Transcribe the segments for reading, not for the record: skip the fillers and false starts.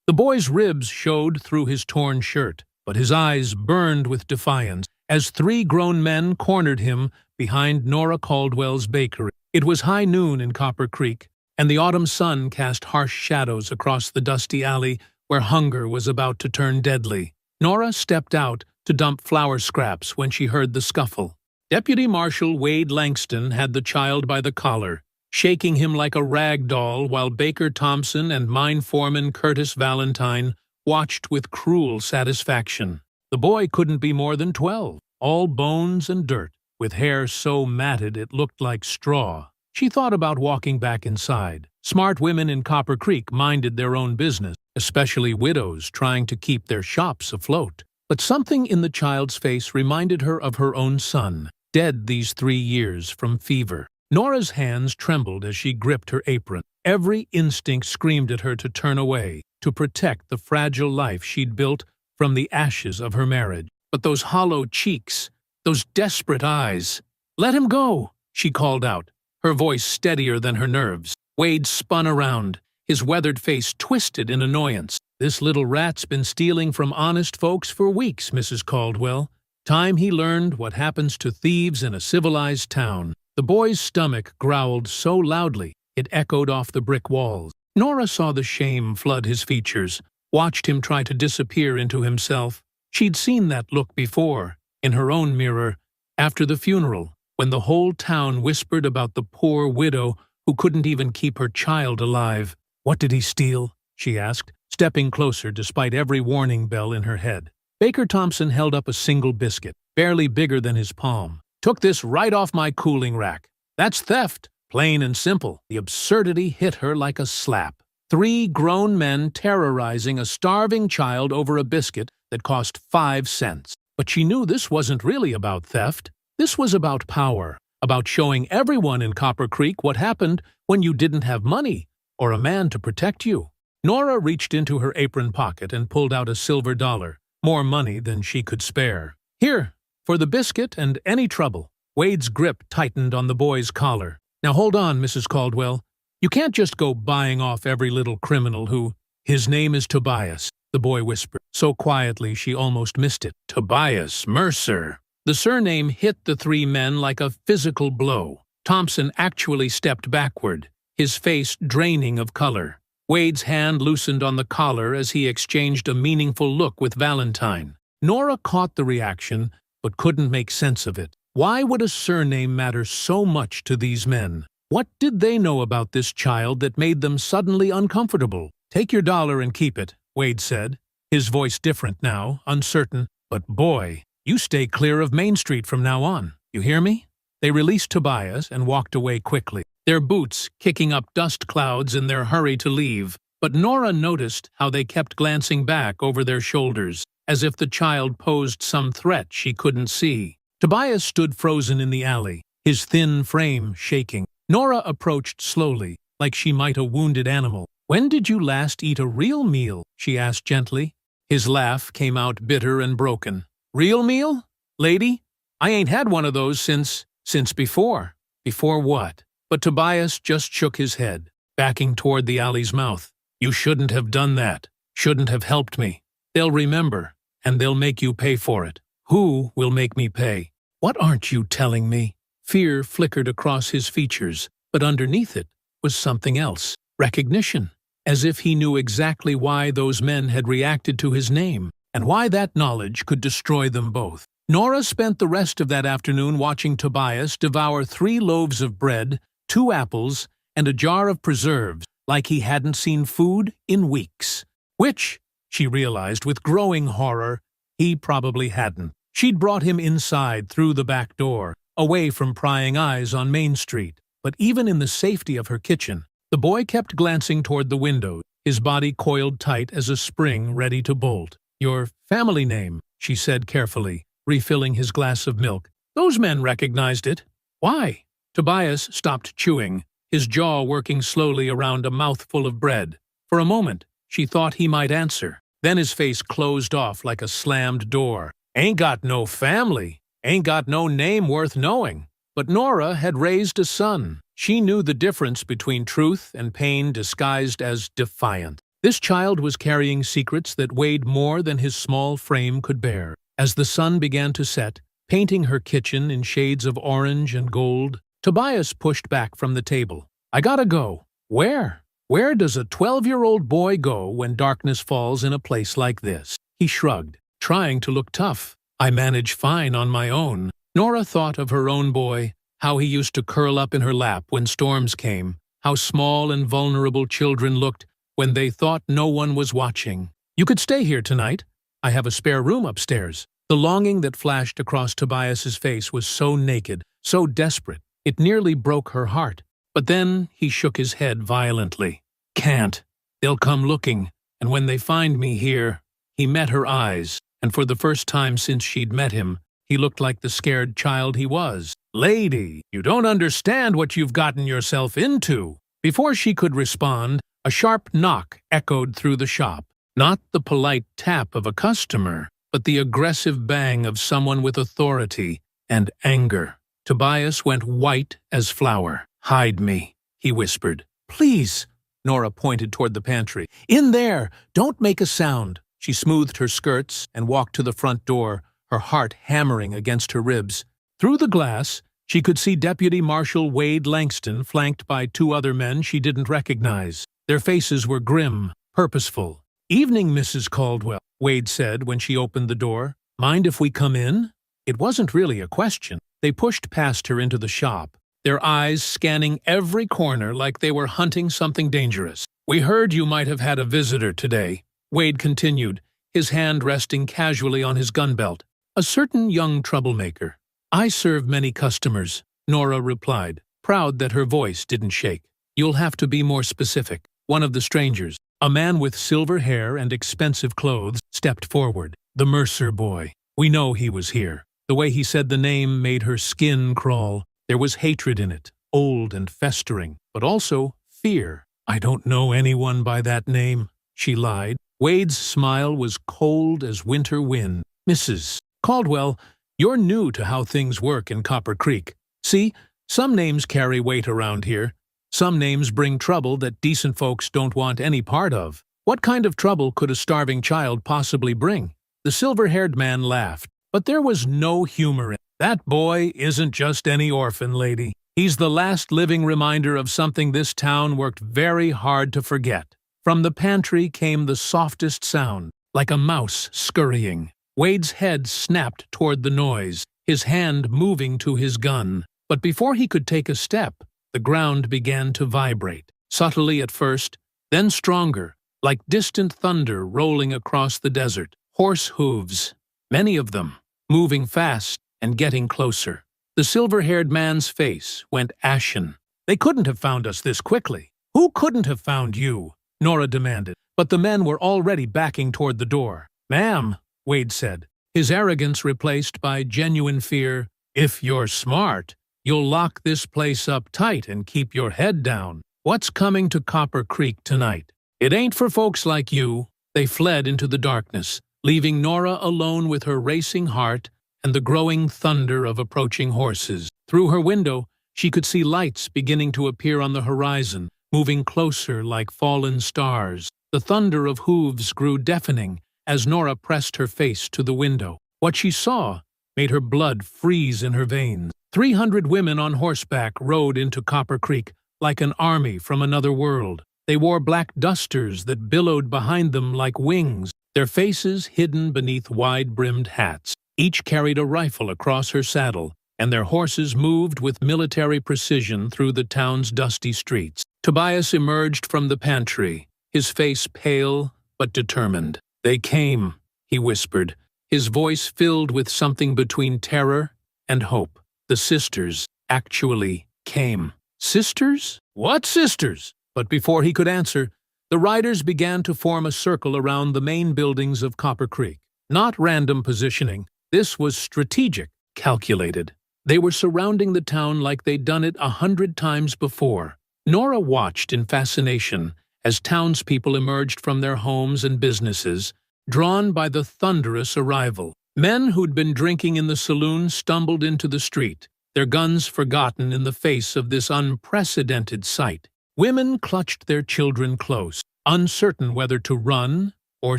The boy's ribs showed through his torn shirt, but his eyes burned with defiance as three grown men cornered him behind Nora Caldwell's bakery. It was high noon in Copper Creek, and the autumn sun cast harsh shadows across the dusty alley where hunger was about to turn deadly. Nora stepped out to dump flour scraps when she heard the scuffle. Deputy Marshal Wade Langston had the child by the collar, shaking him like a rag doll while Baker Thompson and mine foreman Curtis Valentine watched with cruel satisfaction. The boy couldn't be more than 12, all bones and dirt, with hair so matted it looked like straw. She thought about walking back inside. Smart women in Copper Creek minded their own business, especially widows trying to keep their shops afloat. But something in the child's face reminded her of her own son, dead these 3 years from fever. Nora's hands trembled as she gripped her apron. Every instinct screamed at her to turn away, to protect the fragile life she'd built from the ashes of her marriage. But those hollow cheeks, those desperate eyes. "Let him go," she called out, her voice steadier than her nerves. Wade spun around, his weathered face twisted in annoyance. "This little rat's been stealing from honest folks for weeks, Mrs. Caldwell. Time he learned what happens to thieves in a civilized town." The boy's stomach growled so loudly it echoed off the brick walls. Nora saw the shame flood his features, watched him try to disappear into himself. She'd seen that look before, in her own mirror, after the funeral, when the whole town whispered about the poor widow who couldn't even keep her child alive. "What did he steal?" she asked, stepping closer despite every warning bell in her head. Baker Thompson held up a single biscuit, barely bigger than his palm. "Took this right off my cooling rack. That's theft, plain and simple." The absurdity hit her like a slap. 3 grown men terrorizing a starving child over a biscuit that cost 5 cents. But she knew this wasn't really about theft. This was about power, about showing everyone in Copper Creek what happened when you didn't have money or a man to protect you. Nora reached into her apron pocket and pulled out a silver dollar, more money than she could spare. "Here, for the biscuit and any trouble." Wade's grip tightened on the boy's collar. "Now hold on, Mrs. Caldwell. You can't just go buying off every little criminal who—" "His name is Tobias," the boy whispered, so quietly she almost missed it. "Tobias Mercer." The surname hit the 3 men like a physical blow. Thompson actually stepped backward, his face draining of color. Wade's hand loosened on the collar as he exchanged a meaningful look with Valentine. Nora caught the reaction, but couldn't make sense of it. Why would a surname matter so much to these men? What did they know about this child that made them suddenly uncomfortable? "Take your dollar and keep it," Wade said, his voice different now, uncertain. "But boy, you stay clear of Main Street from now on. You hear me?" They released Tobias and walked away quickly, their boots kicking up dust clouds in their hurry to leave. But Nora noticed how they kept glancing back over their shoulders, as if the child posed some threat she couldn't see. Tobias stood frozen in the alley, his thin frame shaking. Nora approached slowly, like she might a wounded animal. "When did you last eat a real meal?" she asked gently. His laugh came out bitter and broken. "Real meal? Lady, I ain't had one of those since before." "Before what?" But Tobias just shook his head, backing toward the alley's mouth. "You shouldn't have done that. Shouldn't have helped me. They'll remember, and they'll make you pay for it." "Who will make me pay?" "What aren't you telling me?" Fear flickered across his features, but underneath it was something else. Recognition, as if he knew exactly why those men had reacted to his name, and why that knowledge could destroy them both. Nora spent the rest of that afternoon watching Tobias devour 3 loaves of bread, 2 apples, and a jar of preserves, like he hadn't seen food in weeks. Which, she realized with growing horror, he probably hadn't. She'd brought him inside through the back door, away from prying eyes on Main Street. But even in the safety of her kitchen, the boy kept glancing toward the window, his body coiled tight as a spring ready to bolt. "Your family name," she said carefully, refilling his glass of milk. "Those men recognized it." "Why?" Tobias stopped chewing, his jaw working slowly around a mouthful of bread. For a moment, she thought he might answer. Then his face closed off like a slammed door. "Ain't got no family. Ain't got no name worth knowing." But Nora had raised a son. She knew the difference between truth and pain disguised as defiant. This child was carrying secrets that weighed more than his small frame could bear. As the sun began to set, painting her kitchen in shades of orange and gold, Tobias pushed back from the table. "I gotta go." "Where? Where does a 12-year-old boy go when darkness falls in a place like this?" He shrugged, trying to look tough. "I manage fine on my own." Nora thought of her own boy, how he used to curl up in her lap when storms came, how small and vulnerable children looked when they thought no one was watching. "You could stay here tonight. I have a spare room upstairs." The longing that flashed across Tobias's face was so naked, so desperate, it nearly broke her heart. But then he shook his head violently. "Can't. They'll come looking, and when they find me here..." He met her eyes, and for the first time since she'd met him, he looked like the scared child he was. "Lady, you don't understand what you've gotten yourself into." Before she could respond, a sharp knock echoed through the shop. Not the polite tap of a customer, but the aggressive bang of someone with authority and anger. Tobias went white as flour. "Hide me," he whispered. "Please." Nora pointed toward the pantry. "In there! Don't make a sound." She smoothed her skirts and walked to the front door, her heart hammering against her ribs. Through the glass, she could see Deputy Marshal Wade Langston flanked by two other men she didn't recognize. Their faces were grim, purposeful. "Evening, Mrs. Caldwell," Wade said when she opened the door. "Mind if we come in?" It wasn't really a question. They pushed past her into the shop, their eyes scanning every corner like they were hunting something dangerous. "We heard you might have had a visitor today," Wade continued, his hand resting casually on his gun belt. "A certain young troublemaker." "I serve many customers," Nora replied, proud that her voice didn't shake. "You'll have to be more specific." One of the strangers, a man with silver hair and expensive clothes, stepped forward. "The Mercer boy. We know he was here." The way he said the name made her skin crawl. There was hatred in it, old and festering, but also fear. "I don't know anyone by that name," she lied. Wade's smile was cold as winter wind. "Mrs. Caldwell, you're new to how things work in Copper Creek. See, some names carry weight around here. Some names bring trouble that decent folks don't want any part of. What kind of trouble could a starving child possibly bring?" The silver-haired man laughed, but there was no humor in it. "That boy isn't just any orphan, lady. He's the last living reminder of something this town worked very hard to forget." From the pantry came the softest sound, like a mouse scurrying. Wade's head snapped toward the noise, his hand moving to his gun. But before he could take a step, the ground began to vibrate, subtly at first, then stronger, like distant thunder rolling across the desert. Horse hooves, many of them, moving fast and getting closer. The silver-haired man's face went ashen. "They couldn't have found us this quickly." "Who couldn't have found you?" Nora demanded. But the men were already backing toward the door. "Ma'am," Wade said, his arrogance replaced by genuine fear, "if you're smart, you'll lock this place up tight and keep your head down. What's coming to Copper Creek tonight? It ain't for folks like you." They fled into the darkness, leaving Nora alone with her racing heart and the growing thunder of approaching horses. Through her window, she could see lights beginning to appear on the horizon, moving closer like fallen stars. The thunder of hooves grew deafening as Nora pressed her face to the window. What she saw made her blood freeze in her veins. 300 women on horseback rode into Copper Creek like an army from another world. They wore black dusters that billowed behind them like wings, their faces hidden beneath wide-brimmed hats. Each carried a rifle across her saddle, and their horses moved with military precision through the town's dusty streets. Tobias emerged from the pantry, his face pale but determined. "They came," he whispered, his voice filled with something between terror and hope. "The sisters actually came." "Sisters? What sisters?" But before he could answer, the riders began to form a circle around the main buildings of Copper Creek. Not random positioning. This was strategic, calculated. They were surrounding the town like they'd done it 100 times before. Nora watched in fascination as townspeople emerged from their homes and businesses, drawn by the thunderous arrival. Men who'd been drinking in the saloon stumbled into the street, their guns forgotten in the face of this unprecedented sight. Women clutched their children close, uncertain whether to run or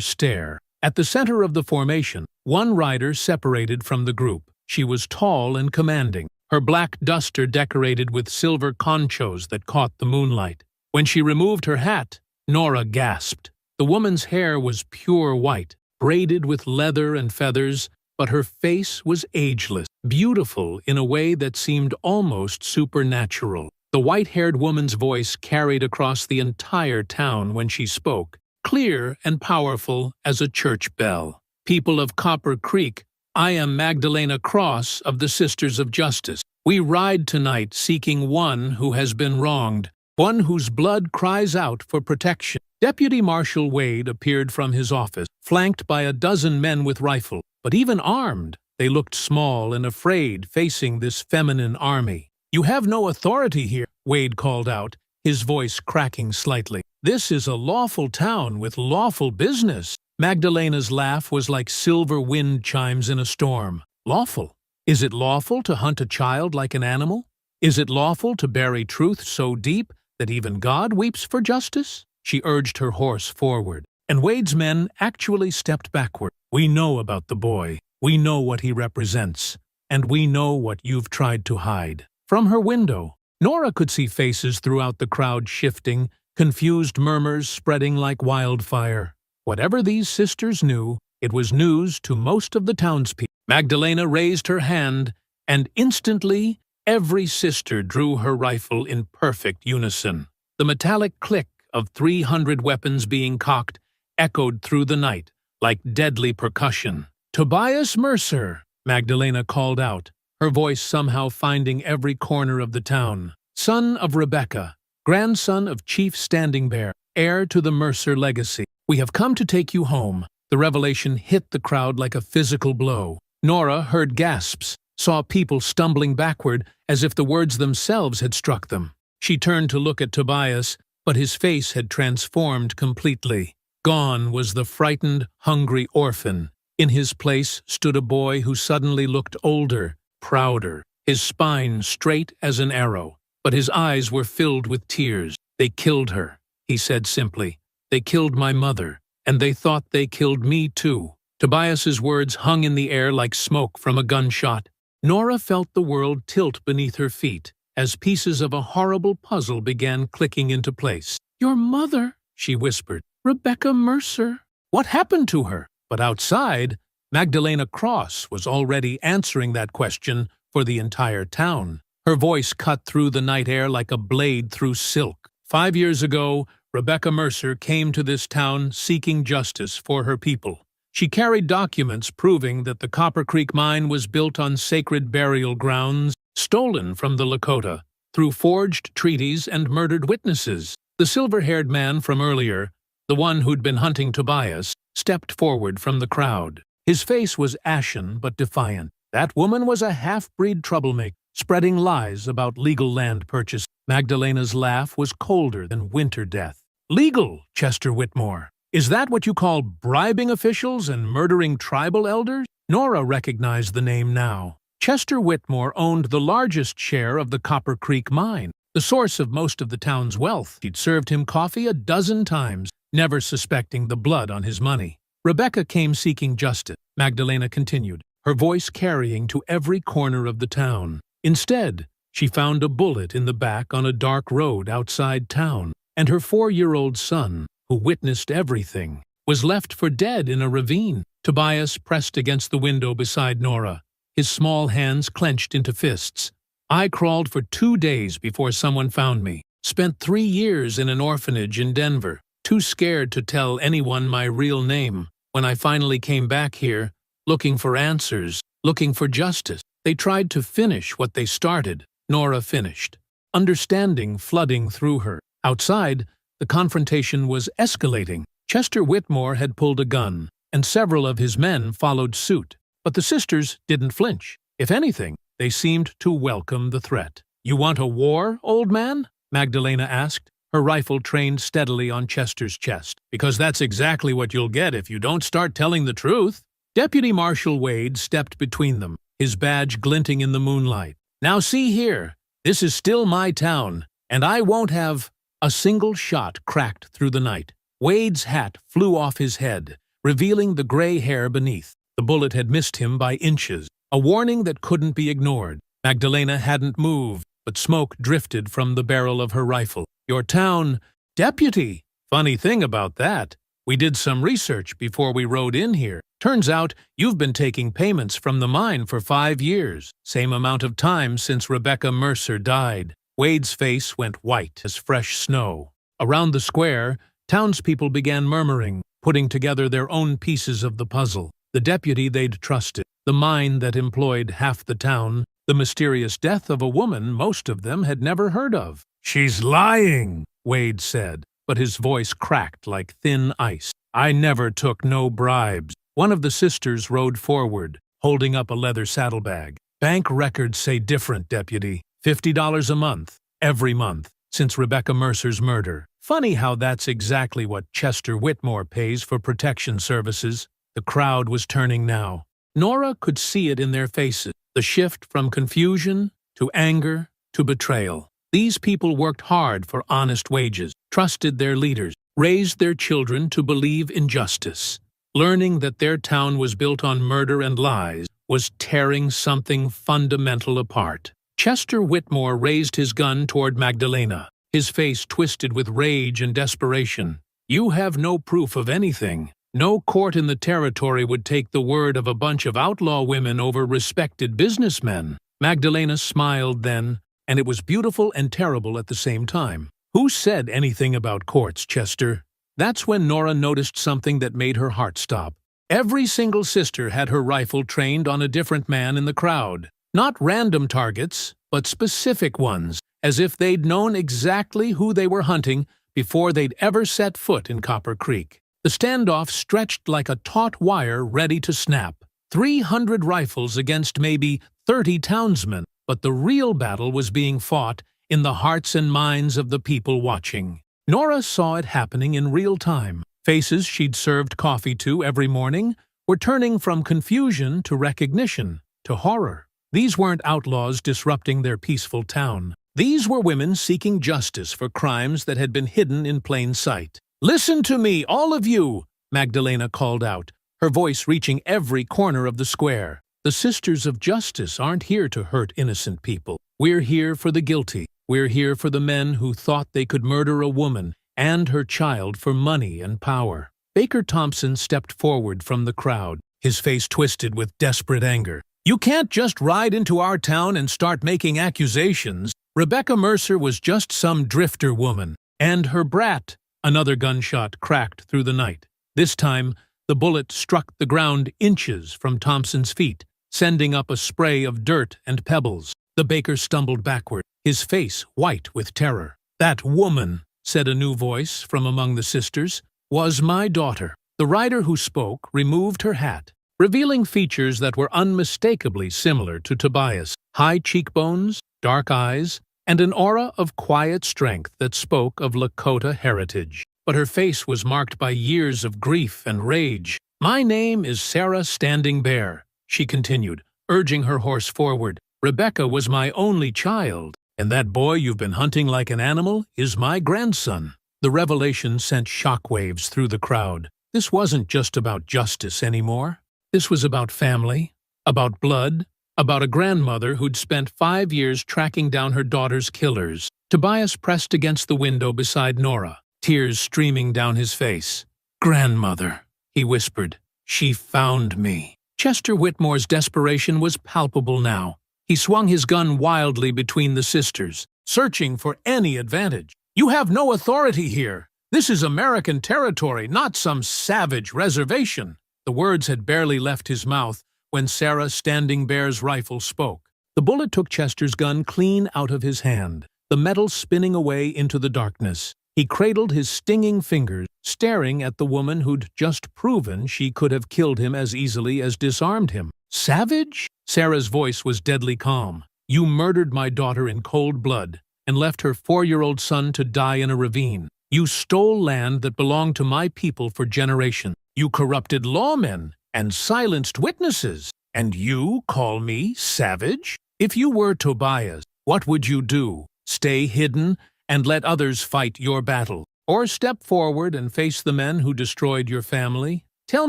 stare. At the center of the formation, one rider separated from the group. She was tall and commanding, her black duster decorated with silver conchos that caught the moonlight. When she removed her hat, Nora gasped. The woman's hair was pure white, braided with leather and feathers, but her face was ageless, beautiful in a way that seemed almost supernatural. The white-haired woman's voice carried across the entire town when she spoke, clear and powerful as a church bell. People of Copper Creek, I am Magdalena Cross of the Sisters of Justice. We ride tonight seeking one who has been wronged, one whose blood cries out for protection. Deputy Marshal Wade appeared from his office, flanked by a dozen men with rifles. But even armed, they looked small and afraid facing this feminine army. You have no authority here, Wade called out, his voice cracking slightly. This is a lawful town with lawful business. Magdalena's laugh was like silver wind chimes in a storm. Lawful? Is it lawful to hunt a child like an animal? Is it lawful to bury truth so deep that even God weeps for justice? She urged her horse forward, and Wade's men actually stepped backward. We know about the boy. We know what he represents. And we know what you've tried to hide. From her window, Nora could see faces throughout the crowd shifting, confused murmurs spreading like wildfire. Whatever these sisters knew, it was news to most of the townspeople. Magdalena raised her hand, and instantly every sister drew her rifle in perfect unison. The metallic click of 300 weapons being cocked echoed through the night like deadly percussion. Tobias Mercer, Magdalena called out, her voice somehow finding every corner of the town. Son of Rebecca, grandson of Chief Standing Bear, heir to the Mercer legacy. We have come to take you home. The revelation hit the crowd like a physical blow. Nora heard gasps, saw people stumbling backward as if the words themselves had struck them. She turned to look at Tobias, but his face had transformed completely. Gone was the frightened, hungry orphan. In his place stood a boy who suddenly looked older, prouder, his spine straight as an arrow. But his eyes were filled with tears. They killed her, he said simply. They killed my mother, and they thought they killed me too. Tobias's words hung in the air like smoke from a gunshot. Nora felt the world tilt beneath her feet as pieces of a horrible puzzle began clicking into place. Your mother, she whispered. Rebecca Mercer. What happened to her? But outside, Magdalena Cross was already answering that question for the entire town. Her voice cut through the night air like a blade through silk. 5 years ago, Rebecca Mercer came to this town seeking justice for her people. She carried documents proving that the Copper Creek mine was built on sacred burial grounds, stolen from the Lakota, through forged treaties and murdered witnesses. The silver-haired man from earlier, the one who'd been hunting Tobias, stepped forward from the crowd. His face was ashen but defiant. That woman was a half-breed troublemaker, spreading lies about legal land purchase. Magdalena's laugh was colder than winter death. Legal, Chester Whitmore. Is that what you call bribing officials and murdering tribal elders? Nora recognized the name now. Chester Whitmore owned the largest share of the Copper Creek mine, the source of most of the town's wealth. She'd served him coffee a dozen times, never suspecting the blood on his money. Rebecca came seeking justice, Magdalena continued, her voice carrying to every corner of the town. Instead, she found a bullet in the back on a dark road outside town, and her 4-year-old son, who witnessed everything, was left for dead in a ravine. Tobias pressed against the window beside Nora, his small hands clenched into fists. I crawled for 2 days before someone found me. Spent 3 years in an orphanage in Denver, too scared to tell anyone my real name. When I finally came back here, looking for answers, looking for justice, they tried to finish what they started. Nora finished, understanding flooding through her. Outside, the confrontation was escalating. Chester Whitmore had pulled a gun, and several of his men followed suit. But the sisters didn't flinch. If anything, they seemed to welcome the threat. You want a war, old man? Magdalena asked, her rifle trained steadily on Chester's chest. Because that's exactly what you'll get if you don't start telling the truth. Deputy Marshal Wade stepped between them, his badge glinting in the moonlight. Now see here, this is still my town, and I won't have... A single shot cracked through the night. Wade's hat flew off his head, revealing the gray hair beneath. The bullet had missed him by inches, a warning that couldn't be ignored. Magdalena hadn't moved, but smoke drifted from the barrel of her rifle. "Your town deputy? Funny thing about that. We did some research before we rode in here. Turns out you've been taking payments from the mine for 5 years, same amount of time since Rebecca Mercer died." Wade's face went white as fresh snow. Around the square, townspeople began murmuring, putting together their own pieces of the puzzle. The deputy they'd trusted, the mine that employed half the town, the mysterious death of a woman most of them had never heard of. "She's lying," Wade said, but his voice cracked like thin ice. "I never took no bribes." One of the sisters rode forward, holding up a leather saddlebag. "Bank records say different, deputy. $50 a month, every month, since Rebecca Mercer's murder. Funny how that's exactly what Chester Whitmore pays for protection services." The crowd was turning now. Nora could see it in their faces, the shift from confusion to anger to betrayal. These people worked hard for honest wages, trusted their leaders, raised their children to believe in justice. Learning that their town was built on murder and lies was tearing something fundamental apart. Chester Whitmore raised his gun toward Magdalena, his face twisted with rage and desperation. "You have no proof of anything. No court in the territory would take the word of a bunch of outlaw women over respected businessmen." Magdalena smiled then, and it was beautiful and terrible at the same time. "Who said anything about courts, Chester?" That's when Nora noticed something that made her heart stop. Every single sister had her rifle trained on a different man in the crowd. Not random targets, but specific ones, as if they'd known exactly who they were hunting before they'd ever set foot in Copper Creek. The standoff stretched like a taut wire ready to snap. 300 rifles against maybe 30 townsmen, but the real battle was being fought in the hearts and minds of the people watching. Nora saw it happening in real time. Faces she'd served coffee to every morning were turning from confusion to recognition, to horror. These weren't outlaws disrupting their peaceful town. These were women seeking justice for crimes that had been hidden in plain sight. "Listen to me, all of you!" Magdalena called out, her voice reaching every corner of the square. "The Sisters of Justice aren't here to hurt innocent people. We're here for the guilty. We're here for the men who thought they could murder a woman and her child for money and power." Baker Thompson stepped forward from the crowd, his face twisted with desperate anger. "You can't just ride into our town and start making accusations. Rebecca Mercer was just some drifter woman. And her brat." Another gunshot cracked through the night. This time, the bullet struck the ground inches from Thompson's feet, sending up a spray of dirt and pebbles. The baker stumbled backward, his face white with terror. "That woman," said a new voice from among the sisters, "was my daughter." The rider who spoke removed her hat, revealing features that were unmistakably similar to Tobias. High cheekbones, dark eyes, and an aura of quiet strength that spoke of Lakota heritage. But her face was marked by years of grief and rage. "My name is Sarah Standing Bear," she continued, urging her horse forward. "Rebecca was my only child, and that boy you've been hunting like an animal is my grandson." The revelation sent shockwaves through the crowd. This wasn't just about justice anymore. This was about family, about blood, about a grandmother who'd spent 5 years tracking down her daughter's killers. Tobias pressed against the window beside Nora, tears streaming down his face. "Grandmother," he whispered. "She found me." Chester Whitmore's desperation was palpable now. He swung his gun wildly between the sisters, searching for any advantage. "You have no authority here. This is American territory, not some savage reservation." The words had barely left his mouth when Sarah Standing Bear's rifle spoke. The bullet took Chester's gun clean out of his hand, the metal spinning away into the darkness. He cradled his stinging fingers, staring at the woman who'd just proven she could have killed him as easily as disarmed him. "Savage?" Sarah's voice was deadly calm. "You murdered my daughter in cold blood and left her 4-year-old son to die in a ravine. You stole land that belonged to my people for generations. You corrupted lawmen and silenced witnesses. And you call me savage? If you were Tobias, what would you do? Stay hidden and let others fight your battle? Or step forward and face the men who destroyed your family? Tell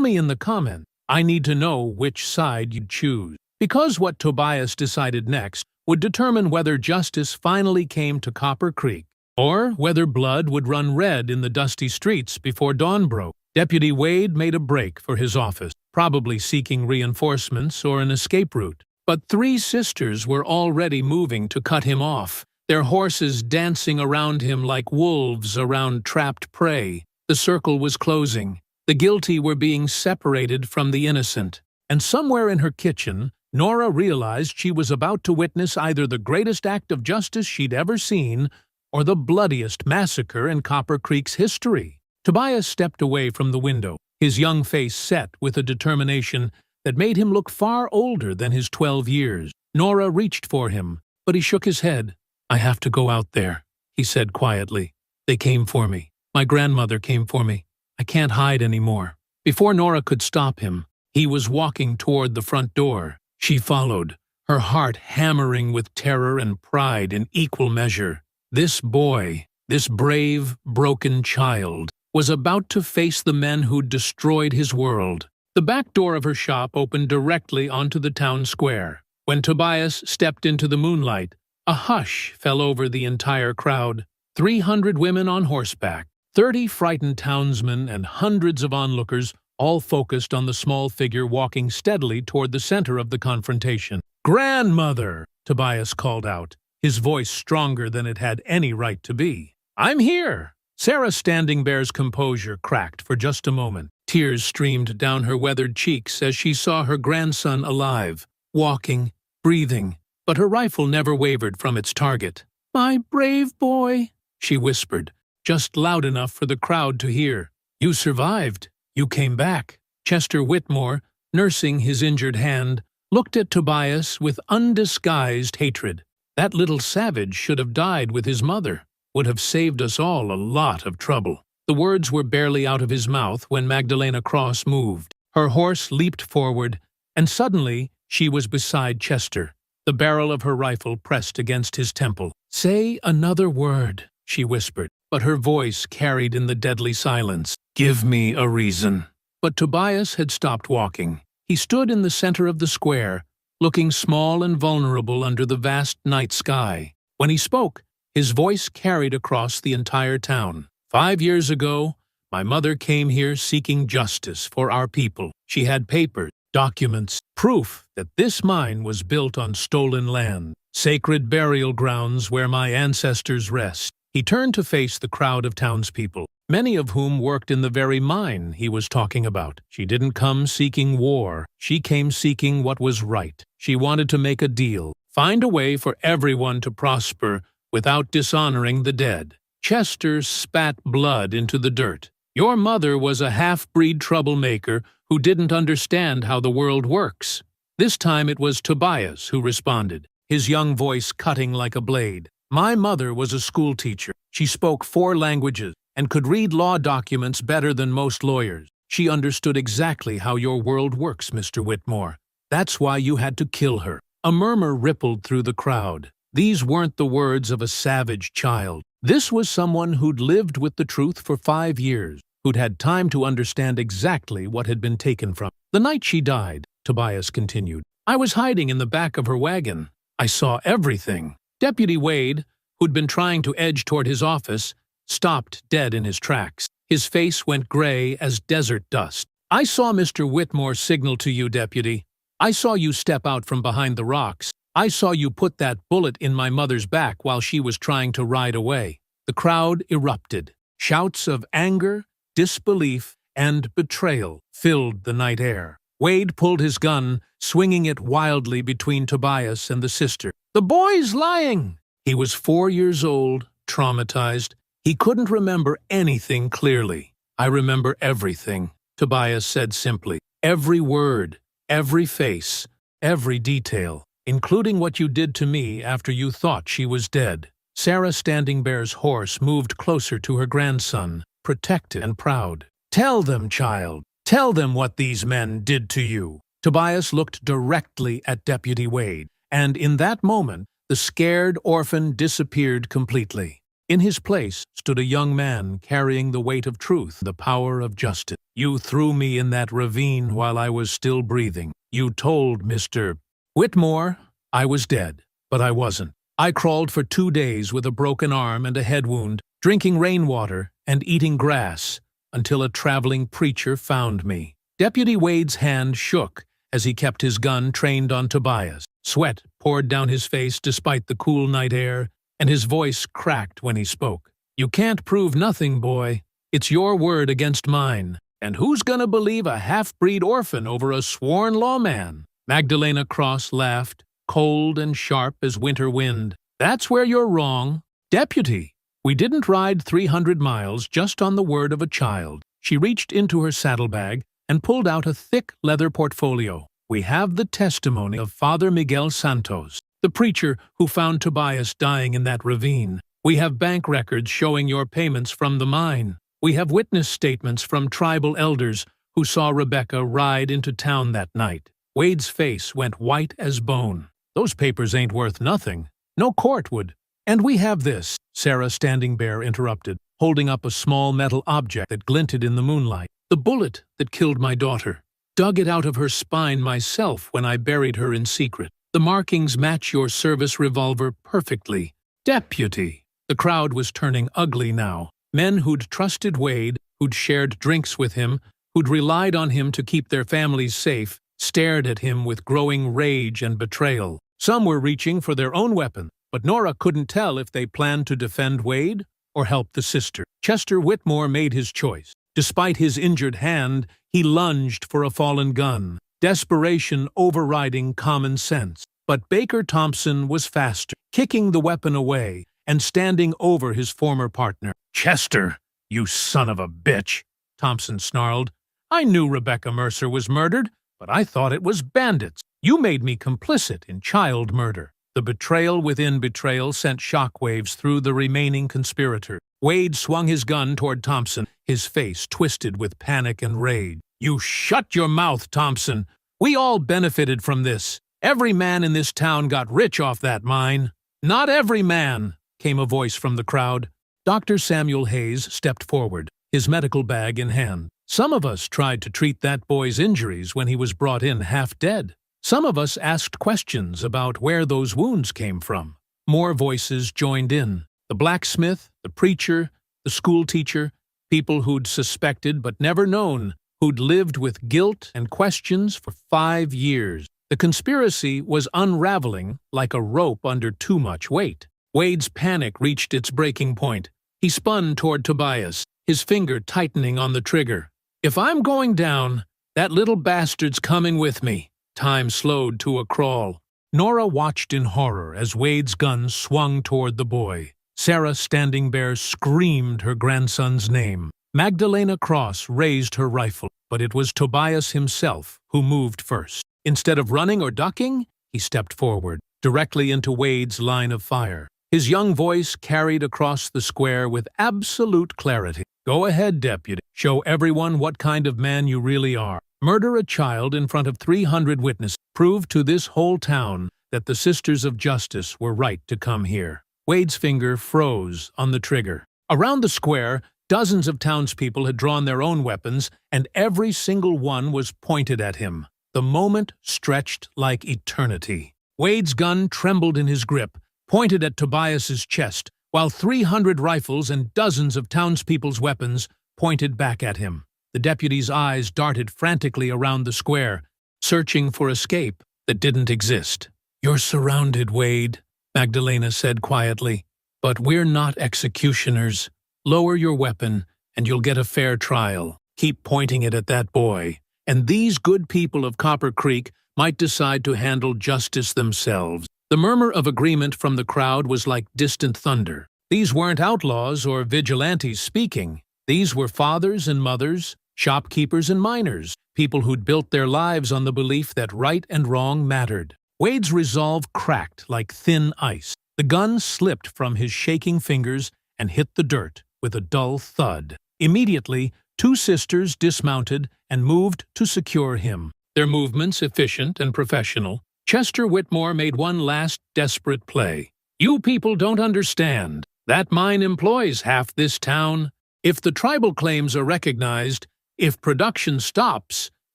me in the comment. I need to know which side you'd choose. Because what Tobias decided next would determine whether justice finally came to Copper Creek, or whether blood would run red in the dusty streets before dawn broke. Deputy Wade made a break for his office, probably seeking reinforcements or an escape route. But 3 sisters were already moving to cut him off, their horses dancing around him like wolves around trapped prey. The circle was closing. The guilty were being separated from the innocent. And somewhere in her kitchen, Nora realized she was about to witness either the greatest act of justice she'd ever seen or the bloodiest massacre in Copper Creek's history. Tobias stepped away from the window, his young face set with a determination that made him look far older than his 12 years. Nora reached for him, but he shook his head. "I have to go out there," he said quietly. "They came for me. My grandmother came for me. I can't hide anymore." Before Nora could stop him, he was walking toward the front door. She followed, her heart hammering with terror and pride in equal measure. This boy, this brave, broken child, was about to face the men who'd destroyed his world. The back door of her shop opened directly onto the town square. When Tobias stepped into the moonlight, a hush fell over the entire crowd. 300 women on horseback, 30 frightened townsmen, and hundreds of onlookers, all focused on the small figure walking steadily toward the center of the confrontation. "Grandmother!" Tobias called out, his voice stronger than it had any right to be. "I'm here!" Sarah Standing Bear's composure cracked for just a moment. Tears streamed down her weathered cheeks as she saw her grandson alive, walking, breathing, but her rifle never wavered from its target. "My brave boy," she whispered, just loud enough for the crowd to hear. "You survived. You came back." Chester Whitmore, nursing his injured hand, looked at Tobias with undisguised hatred. That little savage should have died with his mother, would have saved us all a lot of trouble. The words were barely out of his mouth when Magdalena Cross moved. Her horse leaped forward, and suddenly she was beside Chester, the barrel of her rifle pressed against his temple. "Say another word," she whispered, but her voice carried in the deadly silence. "Give me a reason." But Tobias had stopped walking. He stood in the center of the square, looking small and vulnerable under the vast night sky. When he spoke, his voice carried across the entire town. "5 years ago, my mother came here seeking justice for our people. She had papers, documents, proof that this mine was built on stolen land, sacred burial grounds where my ancestors rest." He turned to face the crowd of townspeople, many of whom worked in the very mine he was talking about. She didn't come seeking war. She came seeking what was right. She wanted to make a deal, find a way for everyone to prosper without dishonoring the dead. Chester spat blood into the dirt. "Your mother was a half-breed troublemaker who didn't understand how the world works." This time it was Tobias who responded, his young voice cutting like a blade. "My mother was a schoolteacher. She spoke 4 languages and could read law documents better than most lawyers. She understood exactly how your world works, Mr. Whitmore. That's why you had to kill her." A murmur rippled through the crowd. These weren't the words of a savage child. This was someone who'd lived with the truth for 5 years, who'd had time to understand exactly what had been taken from her. "The night she died," Tobias continued, "I was hiding in the back of her wagon. I saw everything." Deputy Wade, who'd been trying to edge toward his office, stopped dead in his tracks. His face went gray as desert dust. "I saw Mr. Whitmore signal to you, Deputy. I saw you step out from behind the rocks. I saw you put that bullet in my mother's back while she was trying to ride away." The crowd erupted. Shouts of anger, disbelief, and betrayal filled the night air. Wade pulled his gun, swinging it wildly between Tobias and the sister. "The boy's lying!" He was 4 years old, traumatized. He couldn't remember anything clearly. "I remember everything," Tobias said simply. "Every word, every face, every detail, including what you did to me after you thought she was dead." Sarah Standing Bear's horse moved closer to her grandson, protected and proud. "Tell them, child. Tell them what these men did to you." Tobias looked directly at Deputy Wade, and in that moment, the scared orphan disappeared completely. In his place stood a young man carrying the weight of truth, the power of justice. You threw me in that ravine while I was still breathing. You told Mr. Whitmore I was dead, but I wasn't. I crawled for 2 days with a broken arm and a head wound, drinking rainwater and eating grass, until a traveling preacher found me. Deputy Wade's hand shook as he kept his gun trained on Tobias. Sweat poured down his face despite the cool night air, and his voice cracked when he spoke. You can't prove nothing, boy. It's your word against mine. And who's gonna believe a half-breed orphan over a sworn lawman? Magdalena Cross laughed, cold and sharp as winter wind. That's where you're wrong. Deputy, we didn't ride 300 miles just on the word of a child. She reached into her saddlebag and pulled out a thick leather portfolio. We have the testimony of Father Miguel Santos, the preacher who found Tobias dying in that ravine. We have bank records showing your payments from the mine. We have witness statements from tribal elders who saw Rebecca ride into town that night. Wade's face went white as bone. Those papers ain't worth nothing. No court would. And we have this, Sarah Standing Bear interrupted, holding up a small metal object that glinted in the moonlight. The bullet that killed my daughter. Dug it out of her spine myself when I buried her in secret. The markings match your service revolver perfectly. Deputy! The crowd was turning ugly now. Men who'd trusted Wade, who'd shared drinks with him, who'd relied on him to keep their families safe, stared at him with growing rage and betrayal. Some were reaching for their own weapons, but Nora couldn't tell if they planned to defend Wade or help the sister. Chester Whitmore made his choice. Despite his injured hand, he lunged for a fallen gun, desperation overriding common sense. But Baker Thompson was faster, kicking the weapon away and standing over his former partner. Chester, you son of a bitch, Thompson snarled. I knew Rebecca Mercer was murdered, but I thought it was bandits. You made me complicit in child murder. The betrayal within betrayal sent shockwaves through the remaining conspirator. Wade swung his gun toward Thompson, his face twisted with panic and rage. You shut your mouth, Thompson. We all benefited from this. Every man in this town got rich off that mine. Not every man, came a voice from the crowd. Dr. Samuel Hayes stepped forward, his medical bag in hand. Some of us tried to treat that boy's injuries when he was brought in half dead. Some of us asked questions about where those wounds came from. More voices joined in. The blacksmith, the preacher, the schoolteacher, people who'd suspected but never known, who'd lived with guilt and questions for 5 years. The conspiracy was unraveling like a rope under too much weight. Wade's panic reached its breaking point. He spun toward Tobias, his finger tightening on the trigger. If I'm going down, that little bastard's coming with me. Time slowed to a crawl. Nora watched in horror as Wade's gun swung toward the boy. Sarah Standing Bear screamed her grandson's name. Magdalena Cross raised her rifle, but it was Tobias himself who moved first. Instead of running or ducking, he stepped forward, directly into Wade's line of fire. His young voice carried across the square with absolute clarity. Go ahead, deputy. Show everyone what kind of man you really are. Murder a child in front of 300 witnesses. Prove to this whole town that the Sisters of Justice were right to come here. Wade's finger froze on the trigger. Around the square, dozens of townspeople had drawn their own weapons, and every single one was pointed at him. The moment stretched like eternity. Wade's gun trembled in his grip, pointed at Tobias's chest, while 300 rifles and dozens of townspeople's weapons pointed back at him. The deputy's eyes darted frantically around the square, searching for escape that didn't exist. You're surrounded, Wade, Magdalena said quietly. But we're not executioners. Lower your weapon, and you'll get a fair trial. Keep pointing it at that boy, and these good people of Copper Creek might decide to handle justice themselves. The murmur of agreement from the crowd was like distant thunder. These weren't outlaws or vigilantes speaking. These were fathers and mothers, shopkeepers and miners, people who'd built their lives on the belief that right and wrong mattered. Wade's resolve cracked like thin ice. The gun slipped from his shaking fingers and hit the dirt with a dull thud. Immediately, 2 sisters dismounted and moved to secure him. Their movements efficient and professional. Chester Whitmore made one last desperate play. You people don't understand. That mine employs half this town. If the tribal claims are recognized, if production stops,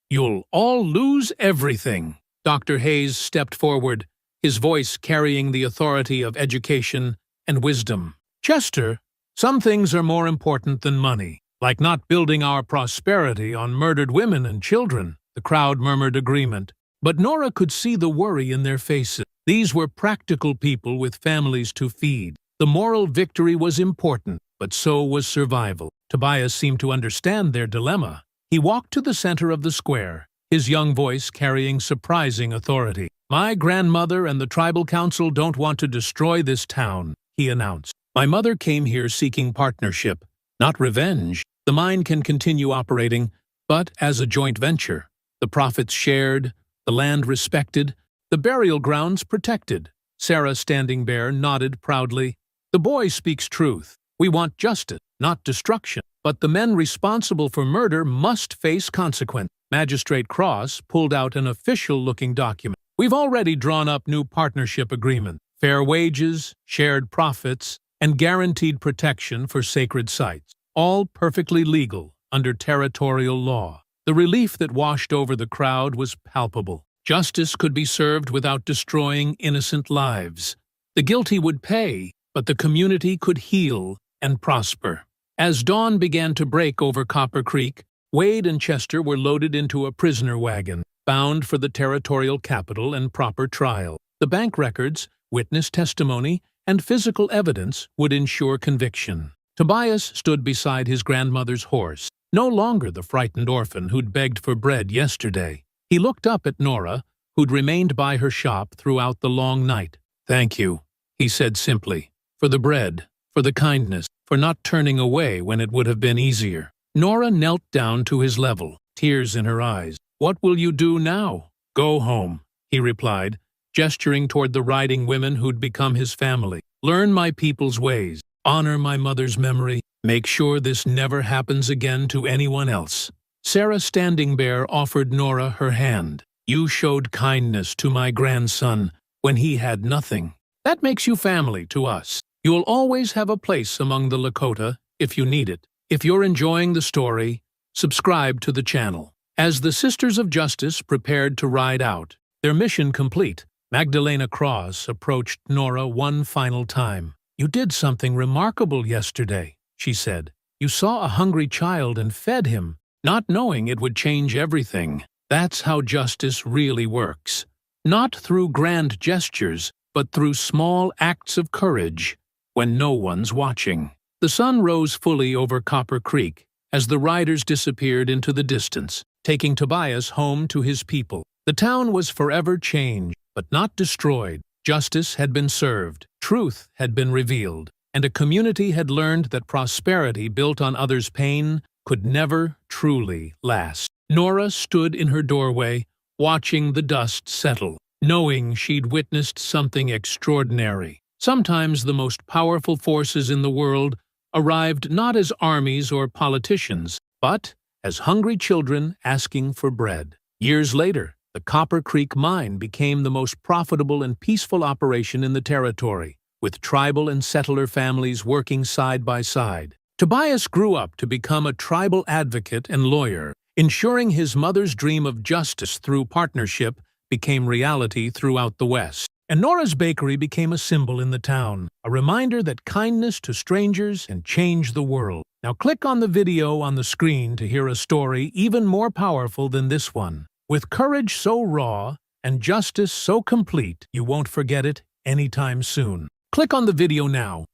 you'll all lose everything." Dr. Hayes stepped forward, his voice carrying the authority of education and wisdom. "Chester, some things are more important than money, like not building our prosperity on murdered women and children." The crowd murmured agreement, but Nora could see the worry in their faces. These were practical people with families to feed. The moral victory was important, but so was survival. Tobias seemed to understand their dilemma. He walked to the center of the square, his young voice carrying surprising authority. "My grandmother and the tribal council don't want to destroy this town," he announced. "My mother came here seeking partnership, not revenge. The mine can continue operating, but as a joint venture. The profits shared, the land respected, the burial grounds protected." Sarah Standing Bear nodded proudly. "The boy speaks truth. We want justice, not destruction. But the men responsible for murder must face consequence." Magistrate Cross pulled out an official-looking document. "We've already drawn up new partnership agreements, fair wages, shared profits, and guaranteed protection for sacred sites, all perfectly legal under territorial law." The relief that washed over the crowd was palpable. Justice could be served without destroying innocent lives. The guilty would pay, but the community could heal and prosper. As dawn began to break over Copper Creek, Wade and Chester were loaded into a prisoner wagon, bound for the territorial capital and proper trial. The bank records, witness testimony, and physical evidence would ensure conviction. Tobias stood beside his grandmother's horse, no longer the frightened orphan who'd begged for bread yesterday. He looked up at Nora, who'd remained by her shop throughout the long night. "Thank you," he said simply, "for the bread, for the kindness, for not turning away when it would have been easier." Nora knelt down to his level, tears in her eyes. "What will you do now?" "Go home," he replied, gesturing toward the riding women who'd become his family. "Learn my people's ways, honor my mother's memory, make sure this never happens again to anyone else." Sarah Standing Bear offered Nora her hand. "You showed kindness to my grandson when he had nothing. That makes you family to us. You'll always have a place among the Lakota if you need it." If you're enjoying the story, subscribe to the channel. As the Sisters of Justice prepared to ride out, their mission complete, Magdalena Cross approached Nora one final time. "You did something remarkable yesterday," she said. "You saw a hungry child and fed him, not knowing it would change everything. That's how justice really works. Not through grand gestures, but through small acts of courage, when no one's watching." The sun rose fully over Copper Creek as the riders disappeared into the distance, taking Tobias home to his people. The town was forever changed, but not destroyed. Justice had been served, truth had been revealed, and a community had learned that prosperity built on others' pain could never truly last. Nora stood in her doorway, watching the dust settle, knowing she'd witnessed something extraordinary. Sometimes the most powerful forces in the world arrived not as armies or politicians, but as hungry children asking for bread. Years later, the Copper Creek mine became the most profitable and peaceful operation in the territory, with tribal and settler families working side by side. Tobias grew up to become a tribal advocate and lawyer, ensuring his mother's dream of justice through partnership became reality throughout the West. And Nora's Bakery became a symbol in the town, a reminder that kindness to strangers can change the world. Now click on the video on the screen to hear a story even more powerful than this one. With courage so raw and justice so complete, you won't forget it anytime soon. Click on the video now